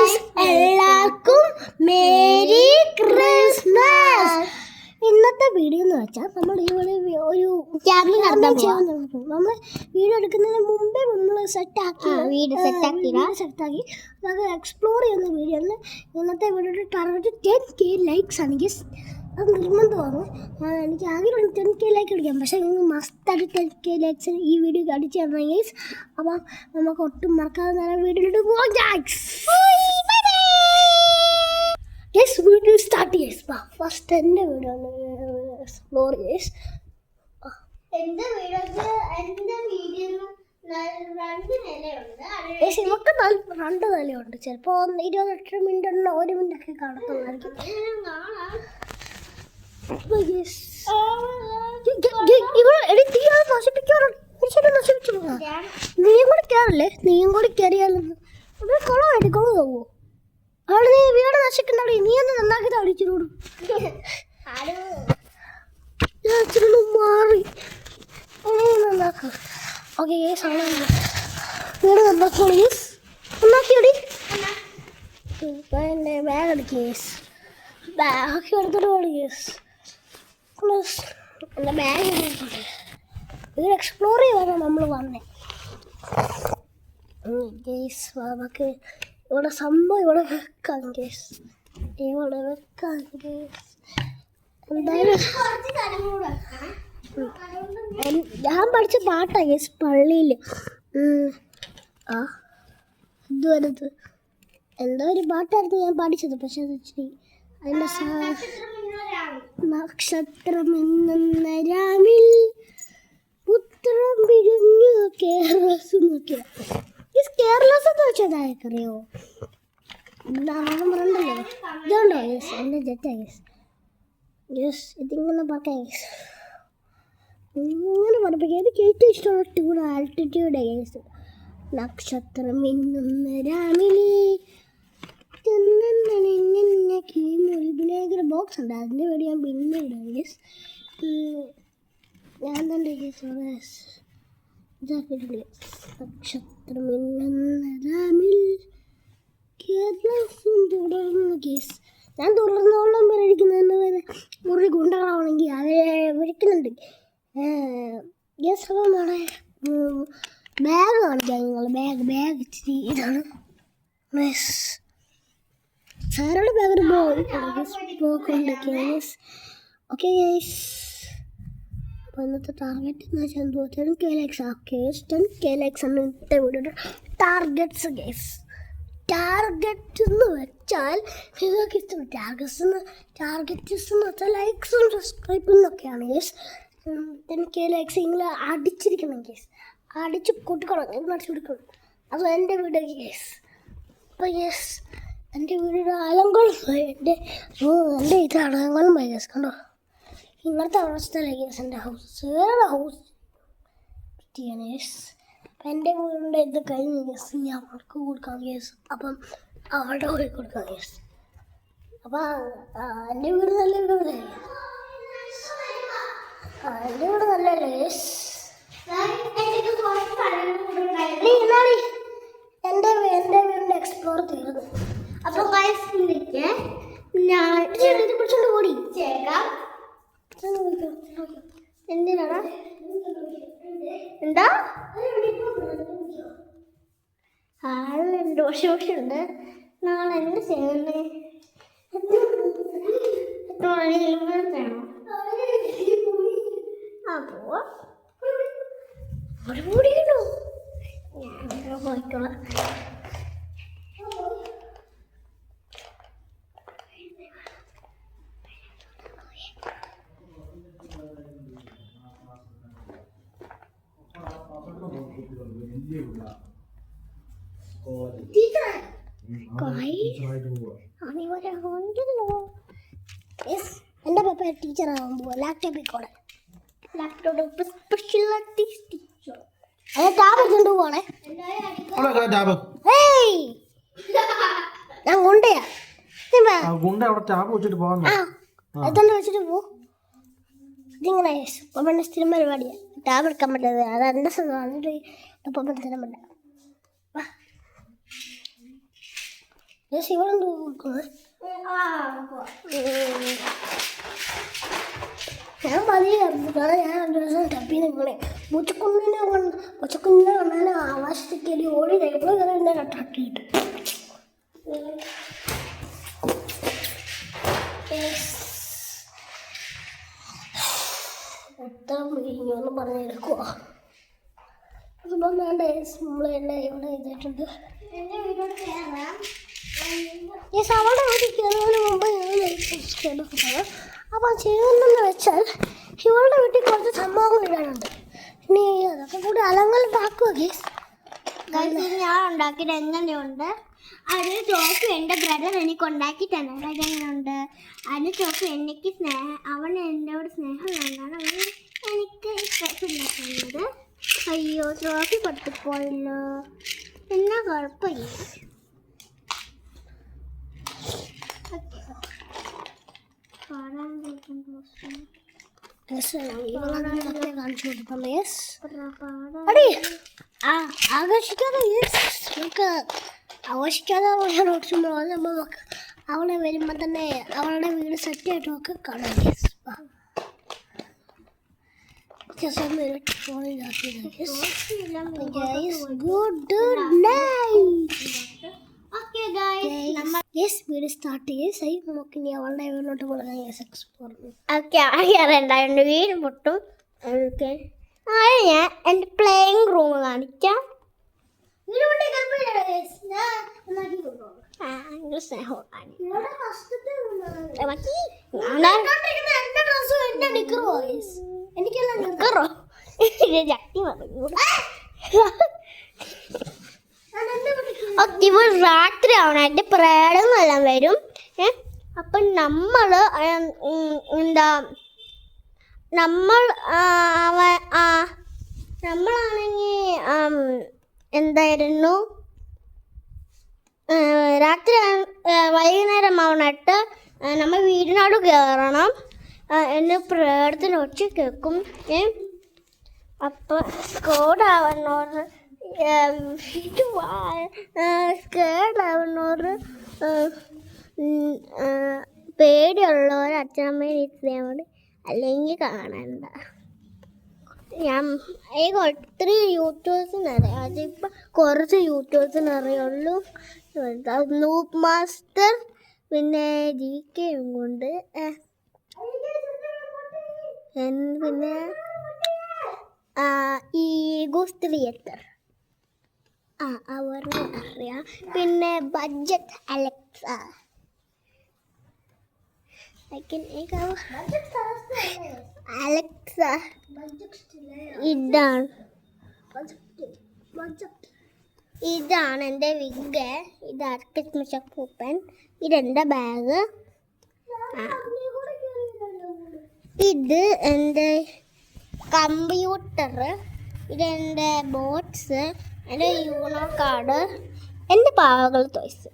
Guys, എല്ലാവർക്കും merry Christmas. ഇന്നത്തെ video എന്ന് വെച്ചാൽ നമ്മൾ ഇവിടെ ഒരു നമ്മൾ വീഡിയോ എടുക്കുന്നതിന് മുമ്പേ നമ്മൾ വീട് സെറ്റാക്കി അത് എക്സ്പ്ലോർ ചെയ്യുന്ന വീഡിയോ ആണ് ഇന്നത്തെ വീഡിയോയുടെ ടാർഗറ്റ്. 10K ലൈക്സ് ആണ്. അത് നിർബന്ധമാണ്. എനിക്ക് ആഗ്രഹം 10K ലൈക്ക് അടിക്കാം, പക്ഷേ നിങ്ങൾ മസ്റ്റായിട്ട് 10K ലൈക്സ് ഈ വീഡിയോ അടിച്ചു തരണം ഗൈസ്. അപ്പം നമുക്ക് ഒട്ടും മറക്കാതെ നേരെ വീഡിയോയിലോട്ട് പോകാം guys. Video start guys. First എൻ്റെ വീഡിയോ ആണ് എക്സ്പ്ലോർ ഗൈസ്. എന്റെ വീഡിയോക്ക് ഇവക്ക് 2 നിലയുണ്ട്. ചിലപ്പോൾ 28 മിനിറ്റ് 1 മിനിറ്റ് ഒക്കെ കാണത്തുള്ളായിരിക്കും. നീയും കൂടി കയറല്ലേ? നീയും കൂടി കയറിയാലോ കുളമായിട്ട് കുളം പോവോ? അവള് നീ വീട് നശിക്കണ്ടവിടെ. നീ ഒന്ന് നന്നാക്കി അടിച്ചിരോടും മാറി നന്നാക്ക. ഓക്കെ ഗേസ്, ആണ് വീട് നന്നാക്കോളൂ ഗേസ്. നന്നാക്കിയോടി. എൻ്റെ ബാഗ് അടിക്കുക ഗേസ്. ബാഗ് എടുത്തിട്ട് പോളി ഗേസ്. എൻ്റെ ബാഗ് എടുത്തിട്ട് വീട് എക്സ്പ്ലോർ ചെയ്യാനാണ് നമ്മൾ വന്നേ ഗേസ്. നമുക്ക് ഇവിടെ സംഭവം ഇവിടെ വെക്കാം ഗേസ്. ഇവിടെ വെക്കാം ഗേസ്. എന്തായാലും ഞാൻ പഠിച്ച പാട്ടാണ് ഗേസ് പള്ളിയിൽ. ഇതുവരത് എന്തോ ഒരു പാട്ടായിരുന്നു ഞാൻ പഠിച്ചത്. പക്ഷെ അത് ഇച്ചിരി അതിൻ്റെ നക്ഷത്രം എന്ന രാമിൽ പുത്രം പിരിഞ്ഞു കേരളസ് നോക്കിയ കേരളസ് എന്ന് വെച്ചാൽ അറിയോ? എന്താണെന്ന് പറയണ്ടല്ലോ. ഇതുണ്ടോ ഗേസ് എൻ്റെ ജെറ്റാ ഗേസ്. യെസ്, ഇതിങ്ങനെ പറയാം ഗേസ്. ഇങ്ങനെ പഠിപ്പിക്കുക. എനിക്ക് ഏറ്റവും ഇഷ്ടമുള്ള ടൂർ ആൾട്ടിറ്റ്യൂഡ് ഗേസ്. നക്ഷത്രം മിന്നുന്ന രാമിലി ഒരു ബോക്സ് ഉണ്ട്. അതിൻ്റെ വേണ്ടി ഞാൻ പിന്നെ ഇടാം ഗേസ്. ഞാൻ തന്നെ ഗേസ് ഇതാക്കിയിട്ടുണ്ട്. നക്ഷത്രം മിന്നുന്ന രാമിൽ കേരളം തുടർന്ന് ഗേസ്. ഞാൻ തുടർന്നോളം പേരിരിക്കുന്നതിന് വരെ മുറി ഗുണ്ടകളാണെങ്കിൽ അവരെ വിളിക്കുന്നുണ്ട് ഗേസ്. അപ്പം നമ്മുടെ ബാഗ് കാണിക്കാം നിങ്ങൾ. ബാഗ് ഇച്ചിരി ഇതാണ് സാറുടെ ബാഗിന് പോക്കൊണ്ടൊക്കെയാണ് ഗേസ്. ഓക്കെ ഗേസ്, അപ്പോൾ ഇന്നത്തെ ടാർഗറ്റ് എന്ന് വെച്ചാൽ എന്തോ 10K likes. Okay 10K likes ആണ് ഇന്നത്തെ വീഡിയോയുടെ ടാർഗറ്റ്സ് ഗേസ്. ടാർഗറ്റ് എന്ന് വെച്ചാൽ നിങ്ങൾക്ക് ഇഷ്ടം ടാർഗറ്റ്സ് എന്ന് വെച്ചാൽ ലൈക്സും സബ്സ്ക്രൈബും എന്നൊക്കെയാണ് ഗേസ്. 10K ലൈക്സ് നിങ്ങൾ അടിച്ചിരിക്കണം ഗേസ്. അടിച്ച് കൂട്ടിക്കണം, അടിച്ചു കൊടുക്കണം. അത് എൻ്റെ വീഡിയോ ഗേസ്. അപ്പോൾ ഗേസ് എൻ്റെ വീടിൻ്റെ അലങ്കോളം എൻ്റെ ഇത് അലങ്കോളം പോയി ഗേസ്. കണ്ടോ ഇങ്ങനത്തെ അവസ്ഥയിലെ ഗേസ് എൻ്റെ ഹൗസ് പറ്റിയാണ് ഗേസ്. അപ്പം എൻ്റെ വീടിൻ്റെ ഇത് കഴിഞ്ഞ് ഗേസ് ഞാൻ അവൾക്ക് കൊടുക്കാം ഗേസ്. അപ്പം അവളുടെ പോയി കൊടുക്കാം ഗേസ്. അപ്പം എൻ്റെ വീട് നല്ല വീടല്ലേ? എൻ്റെ വീട് നല്ലല്ലേ ഗേസ്? എൻ്റെ വീടിൻ്റെ എക്സ്പ്ലോർ തീർന്നു. അപ്പോൾ ഞാൻ പിടിച്ചോണ്ട് ഓടി. എന്തിനാണ് എന്താ ആളുണ്ട് ദോഷമുണ്ട്. നാളെ എന്ത് ചെയ്യണ്ടേ? എത്ര മണിയിലും വേണോ? അപ്പോൾ ഒരു കൂടിയുണ്ടോ? ഞാൻ പോയിക്കോളാം. എൻ്റെ പപ്പ ടീച്ചറാകാൻ പോവാ. ലാപ്ടോപ്പിൽ കൂടെ സ്പെഷ്യൽ ടീച്ചർ ടാബ് എടുത്തോണ്ട് പോവാണേ. ഞാൻ ഗുണ്ടയാ. എത്തോണ്ട് വെച്ചിട്ട് പോ. ഇതിങ്ങനെ പപ്പൻ്റെ സ്ഥിരം പരിപാടിയാണ്. ടാബ് എടുക്കാൻ പറ്റാതെ അത് എൻ്റെ സ്ഥലമാണ്. പപ്പൻ്റെ സ്ഥിരം പറ്റ യെസ് ഇവിടെ നോക്കുന്നത് ഞാൻ പതിയെ കാരണം ഞാൻ 2 ദിവസം തപ്പി നിൽക്കണേ മുച്ചക്കുഞ്ഞിനെ കണ്ടാൽ ആവാശത്തേക്ക് ഓടി എപ്പോഴും കയറി എന്നെ കട്ടാക്കിയിട്ട് എത്ര മുഴിഞ്ഞോന്ന് പറഞ്ഞെടുക്കുക അതിപ്പം വേണ്ട നമ്മളെല്ലാം ഇവിടെ ചെയ്തിട്ടുണ്ട് അവളുടെ വീട്ടിൽ കയറുന്നതിന് മുമ്പ് ഞാൻ അപ്പം ചെയ്യുന്നതെന്ന് വെച്ചാൽ ഇവളുടെ വീട്ടിൽ കുറച്ച് സംഭവങ്ങൾ ഇടാനുണ്ട് ഇനി അതൊക്കെ കൂടി അലങ്കോലമാക്കുക ഗേസ് ഞാൻ ഉണ്ടാക്കിയിട്ട് എങ്ങനെയുണ്ട് അതിന് ചോക്ക് എൻ്റെ ബ്രദർ എനിക്ക് ഉണ്ടാക്കി തന്നെ എങ്ങനെയുണ്ട് അതിന് ചോക്ക് എനിക്ക് അവൻ എന്നോട് സ്നേഹം കൊണ്ടാണ് അവൻ എനിക്ക് ഉണ്ടാക്കുന്നത് അയ്യോ ട്രോഫി പൊട്ടിപ്പോയല്ലോ എന്നാ കുഴപ്പമില്ല കാണിച്ചു കൊടുക്കാം ആഘോഷിക്കാതെ നമുക്ക് ആഘോഷിക്കാതെ നമ്മൾ അവളെ വരുമ്പോൾ തന്നെ അവളുടെ വീട് സെറ്റ് ആയിട്ട് ഒക്കെ കാണാം വീട് സ്റ്റാർട്ട് ചെയ്ത് നമുക്ക് ഇനി അവളുടെ വീട്ടിലോട്ട് കൊടുക്കാം അറിയണ്ടായുണ്ട് വീട് പൊട്ടും ഞാൻ എൻ്റെ പ്ലേയിങ് റൂം കാണിക്കാം രാത്രി ആവണം എൻ്റെ പ്രേതങ്ങളെല്ലാം വരും അപ്പം നമ്മളാണെങ്കിൽ എന്തായിരുന്നു രാത്രി വൈകുന്നേരം ആവണിട്ട് നമ്മൾ വീടിനോട് കയറണം എന്ന് പ്രേതത്തിന് ഒച്ച കേൾക്കും അപ്പം സ്കോഡാവുന്നവർ സ്കേഡാവുന്നവർ പേടിയുള്ളവർ അച്ഛനമ്മയെ ഇരുത്തിയാൽ മതി അല്ലെങ്കിൽ കാണണ്ട ഞാൻ ഒത്തിരി യൂട്യൂബ്സിന് അറിയാം അതിപ്പോൾ കുറച്ച് യൂട്യൂബ്സിന് അറിയുള്ളൂ നൂപ്പ് മാസ്റ്റർ പിന്നെ GK കൊണ്ട് പിന്നെ ഈ ഗൂസ് തിയേറ്റർ അവർ അറിയാം പിന്നെ ബഡ്ജറ്റ് അലക്സ അലക്സ ഇതാണ് എൻ്റെ വിഗ് ഇത് ക്രിസ്മസ് പൂപ്പൻ ഇതെൻ്റെ ബാഗ് ഇത് എൻ്റെ കമ്പ്യൂട്ടർ ഇതെൻ്റെ ബോട്ട്സ് എൻ്റെ യൂണോ കാർഡ് എൻ്റെ പാവകൾ ടോയ്സ്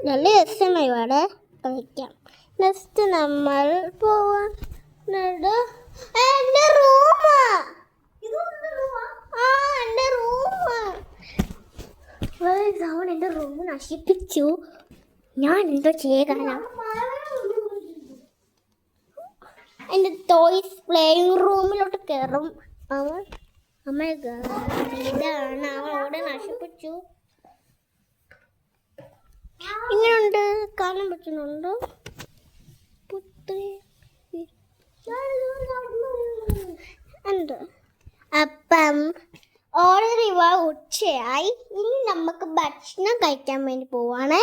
നല്ല രസമായി ഇവിടെ കളിക്കാം നെക്സ്റ്റ് നമ്മൾ പോവാൻ എൻ്റെ റൂം എൻ്റെ റൂം നശിപ്പിച്ചു ഞാൻ എന്തോ ചെയ്യാനാ എൻ്റെ ടോയ്സ് പ്ലേയിങ് റൂമിലോട്ട് കയറും അമ്മ ഇതാണ് അവളോടെ നശിപ്പിച്ചു ഇങ്ങനെയുണ്ട് കാണാൻ പറ്റുന്നുണ്ടോ ഉണ്ട് അപ്പം ഓൾറെഡി ഉച്ചയായി ഇനി നമുക്ക് ഭക്ഷണം കഴിക്കാൻ വേണ്ടി പോവാണേ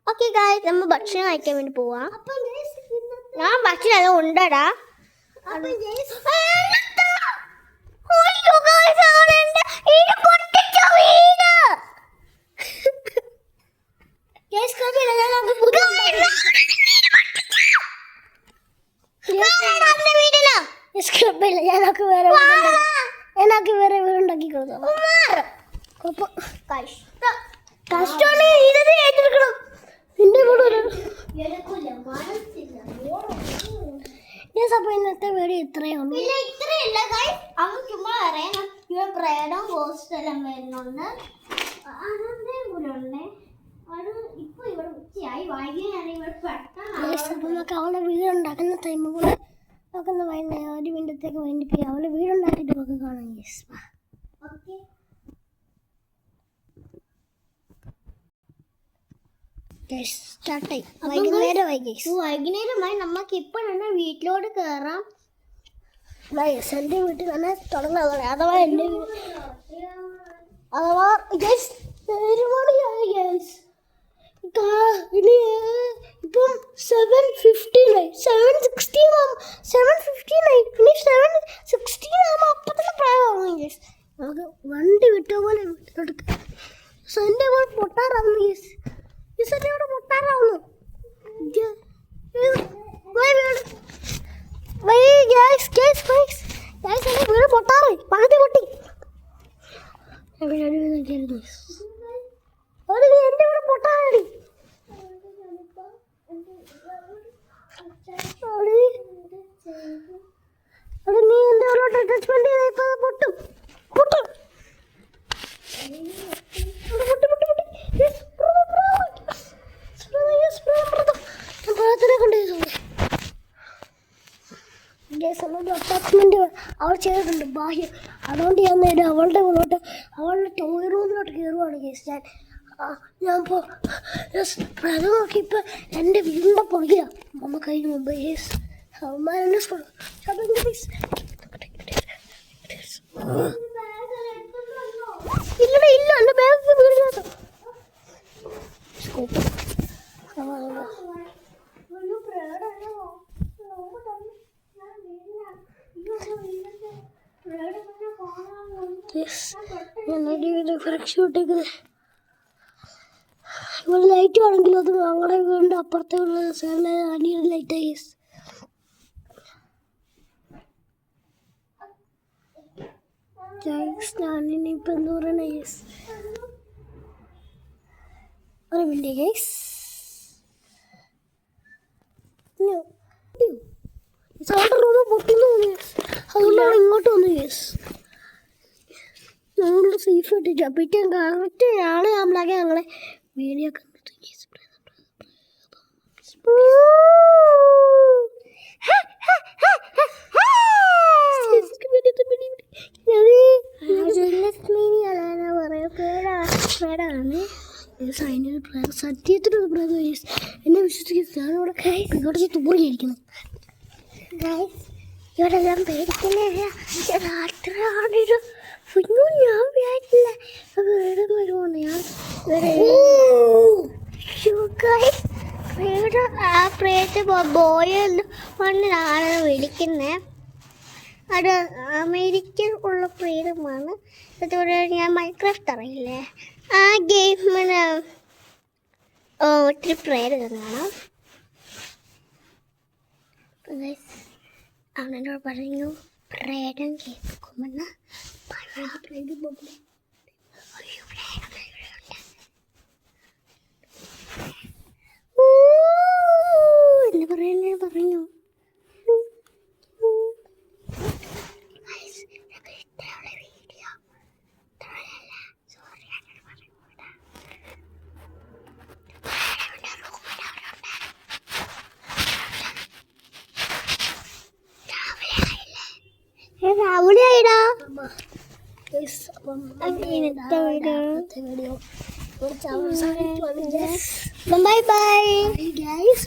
ഓക്കെ ഗായ്സ് നമ്മൾ ഭക്ഷണം കഴിക്കാൻ വേണ്ടി പോവാം ഞാൻ ഭക്ഷണം അത് ഉണ്ടടാ എനിക്ക് വേറെ വീടുണ്ടാക്കി കൊടുക്കാം കഷ്ടമാണ് ഇതൊക്കെ ഏറ്റെടുക്കണം നിന്റെ കൂടെ അപ്പോൾ ഇന്നത്തെ വീഡിയോ ഇത്രയേ ഉള്ളൂ പ്രേതം ഗോസ്റ്റ് എല്ലാം വരുന്നുണ്ട് അപ്പം നമുക്ക് അവളുടെ വീടുണ്ടാക്കുന്ന ടൈം കൂടെ നമുക്കൊന്ന് ഒരു മിനിറ്റത്തേക്ക് വേണ്ടിപ്പോയി അവളുടെ വീടുണ്ടാക്കിയിട്ട് നമുക്ക് കാണാം. യെസ് സ്റ്റാർട്ടായി. വൈകുന്നേരമായി നമുക്ക് ഇപ്പൊ തന്നെ വീട്ടിലോട്ട് കേറാം. എൻ്റെ വീട്ടിൽ തന്നെ തുടങ്ങാൻ അഥവാ എൻ്റെ അഥവാ ഇനി ഇപ്പം 7:15 ഇനി 7:16 ആകുമ്പോൾ അപ്പം തന്നെ പ്രായമാകും. യെസ് നമുക്ക് വണ്ടി വിട്ട പോലെ വീട്ടിലോട്ട് എൻ്റെ ഇവിടെ പൊട്ടാറാവുന്നു. യെസ് എൻ്റെ ഇവിടെ പൊട്ടാറാവുന്നു. എൻ്റെ വീട് പൊട്ടാറായി. പകുതി പൊട്ടി. എൻ്റെ ഇവിടെ പൊട്ടാറടി. നീ എൻ്റെ അവരോട്ട് അറ്റാച്ച്മെന്റ് ചെയ്ത ഇപ്പൊ പൊട്ടും പൊട്ടും അറ്റാച്ച്മെന്റ് അവൾ ചെയ്തിട്ടുണ്ട് ബാഹ്യം. അതുകൊണ്ട് ഞാൻ നേരെ അവളുടെ ഉള്ളോട്ട് അവളുടെ ടോയ് റൂമിലോട്ട് കയറുവാണ്. കേസ് ഞാൻ ഇപ്പോൾ അത് നോക്കിയപ്പോൾ എൻ്റെ വീടിൻ്റെ പുറകില അമ്മ കഴിഞ്ഞ മുമ്പ്. യേസ് അവന്മാരെന്നെ ഇല്ലട ഇല്ല എൻ്റെ ബാഗ് വീടിനകത്ത് രക്ഷപ്പെട്ടേക്കുന്നത്. ഇവിടെ ലൈറ്റ് ആണെങ്കിലും അത് ഞങ്ങളുടെ വീടിൻ്റെ അപ്പുറത്തെ ഉള്ള അനിയുടെ ലൈറ്റായി. ഞാനിനിപ്പോൾ എന്താ പറയണേ യെസ് ഒരു മിനിറ്റ് ഗൈസ്. അവളുടെ റൂമ് പൊട്ടുന്നു അതുകൊണ്ടാണ് ഇങ്ങോട്ട് വന്നു. യെസ് ഞങ്ങളുടെ സേഫ് ഇട്ടിട്ട് പിറ്റേ കറക്റ്റ് ആളെ നമ്മളാകെ ഞങ്ങളെ വീഡിയോ കണ്ടിട്ട് സത്യത്തിനൊരു പ്രേതം എന്നെ വിശ്വസിക്കുന്നത് ഇവിടെ തൂറിയിരിക്കുന്നു. ഇവിടെ ഞാൻ പേടിക്കുന്നില്ല. രാത്രിയാണിത് ഞാൻ വിചാരിച്ചില്ല വീട് വരുമോന്ന്. ഞാൻ ആ പ്രേത ബോയെന്ന് പറഞ്ഞാണ് വിളിക്കുന്നത്. അത് അമേരിക്കൻ ഉള്ള പ്രേതമാണ്. അതുപോലെ ഞാൻ മൈൻക്രാഫ്റ്റ് അറിയില്ലേ, ആ ഗെയിമിന് ഒത്തിരി പ്രേതം കാണാം. അവനോട് പറഞ്ഞു പ്രേതം കേൾക്കുമെന്ന്. എന്ന് പറഞ്ഞു. രാവിലെയായിടാ. Bye bye guys.